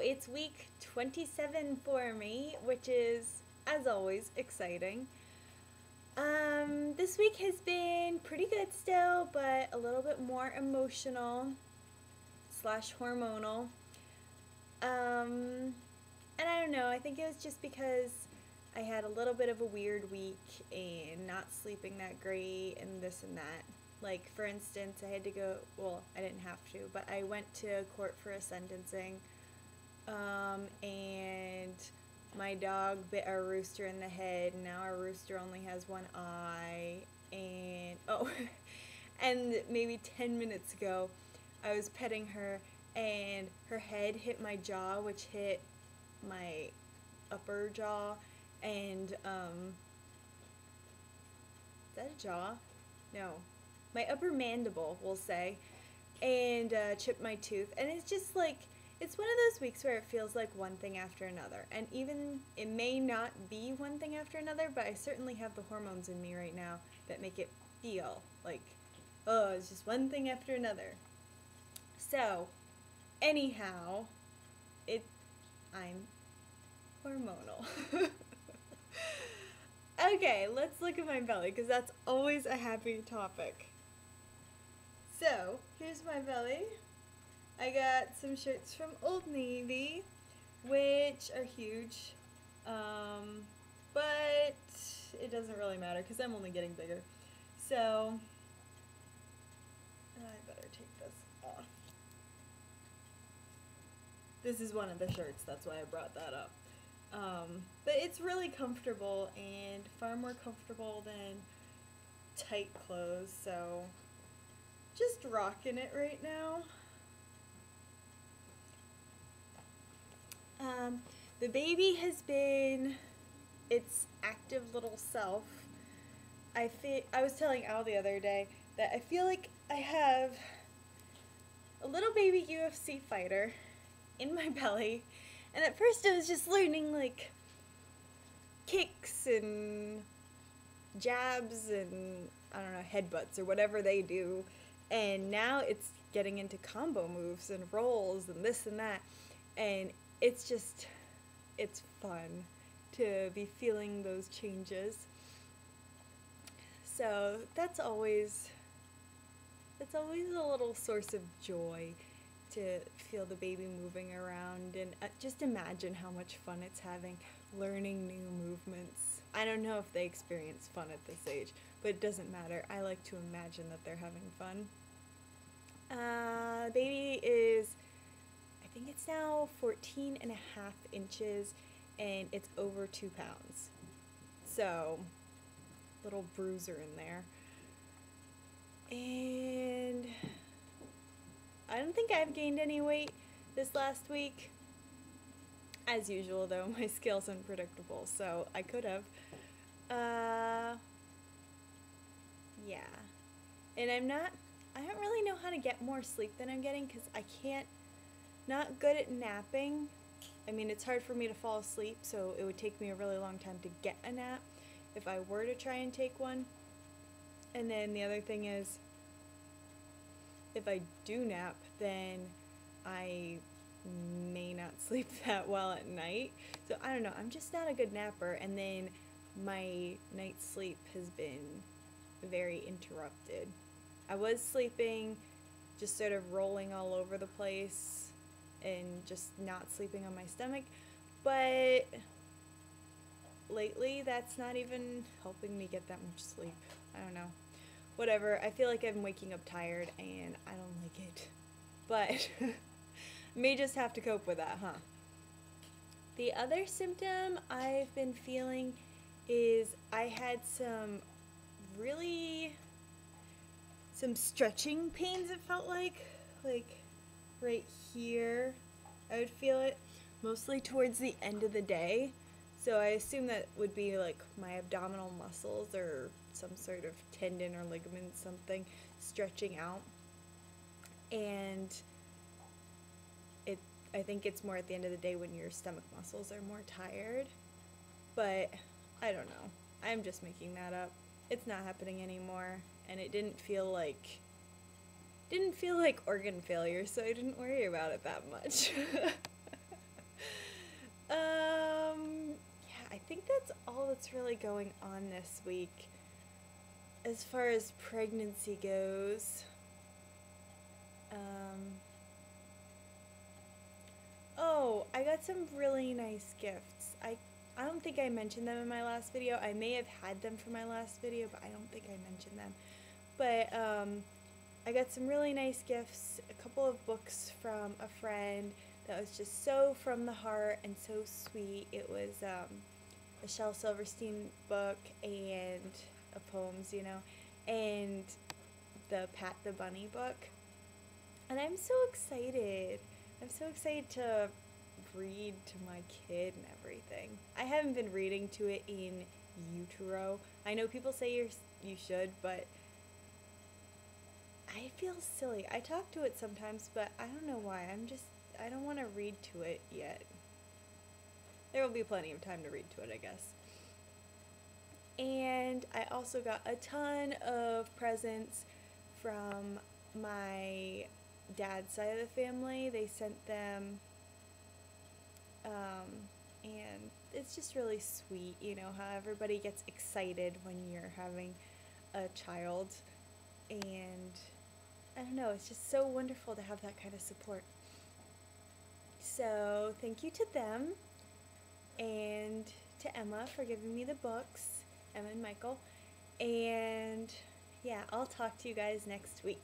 it's week 27 for me, which is, as always, exciting. This week has been pretty good still, but a little bit more emotional slash hormonal. And I don't know, I think it was just because I had a little bit of a weird week and not sleeping that great and this and that. Like, for instance, I had to go, well, I didn't have to, but I went to court for a sentencing, and my dog bit our rooster in the head, and now our rooster only has one eye, and, oh, and maybe 10 minutes ago, I was petting her, and her head hit my jaw, which hit my upper jaw, and, is that a jaw? No. My upper mandible, we'll say, and chipped my tooth. And it's just like, it's one of those weeks where it feels like one thing after another. And even, it may not be one thing after another, but I certainly have the hormones in me right now that make it feel like, oh, it's just one thing after another. So, anyhow, I'm hormonal. Okay, let's look at my belly, because that's always a happy topic. So, here's my belly. I got some shirts from Old Navy, which are huge, but it doesn't really matter because I'm only getting bigger. So, I better take this off. This is one of the shirts, that's why I brought that up. But it's really comfortable and far more comfortable than tight clothes, so just rocking it right now. The baby has been its active little self. I was telling Al the other day that I feel like I have a little baby UFC fighter in my belly, and at first I was just learning like kicks and jabs and I don't know, headbutts or whatever they do. And now it's getting into combo moves and rolls and this and that. And it's fun to be feeling those changes. So that's always a little source of joy to feel the baby moving around and just imagine how much fun it's having learning new movements. I don't know if they experience fun at this age, but it doesn't matter. I like to imagine that they're having fun. Baby is, I think it's now 14 and a half inches, and it's over 2 pounds. So, little bruiser in there. And I don't think I've gained any weight this last week. As usual, though, my scale's unpredictable, so I could have. Yeah. And I don't really know how to get more sleep than I'm getting because I not good at napping. I mean, it's hard for me to fall asleep, so it would take me a really long time to get a nap if I were to try and take one. And then the other thing is, if I do nap, then I may not sleep that well at night. So I don't know, I'm just not a good napper, and then my night's sleep has been very interrupted. I was sleeping just sort of rolling all over the place and just not sleeping on my stomach, but lately that's not even helping me get that much sleep. I don't know. Whatever, I feel like I'm waking up tired and I don't like it. But may just have to cope with that, huh? The other symptom I've been feeling is I had some stretching pains, it felt like right here. I would feel it mostly towards the end of the day. So I assume that would be like my abdominal muscles or some sort of tendon or ligament, something stretching out. And I think it's more at the end of the day when your stomach muscles are more tired. But I don't know. I'm just making that up. It's not happening anymore, and it didn't feel like organ failure, so I didn't worry about it that much. Yeah, I think that's all that's really going on this week as far as pregnancy goes. Oh, I got some really nice gifts. I don't think I mentioned them in my last video. I may have had them for my last video, but I don't think I mentioned them. But I got some really nice gifts, a couple of books from a friend that was just so from the heart and so sweet. It was a Shel Silverstein book and a poems, and the Pat the Bunny book. And I'm so excited. I'm so excited to read to my kid and everything. I haven't been reading to it in utero. I know people say you should, but I feel silly. I talk to it sometimes, but I don't know why. I don't want to read to it yet. There will be plenty of time to read to it, I guess. And I also got a ton of presents from my dad's side of the family. They sent them, and it's just really sweet, how everybody gets excited when you're having a child. And I don't know, it's just so wonderful to have that kind of support. So thank you to them and to Emma for giving me the books, Emma and Michael. And yeah, I'll talk to you guys next week.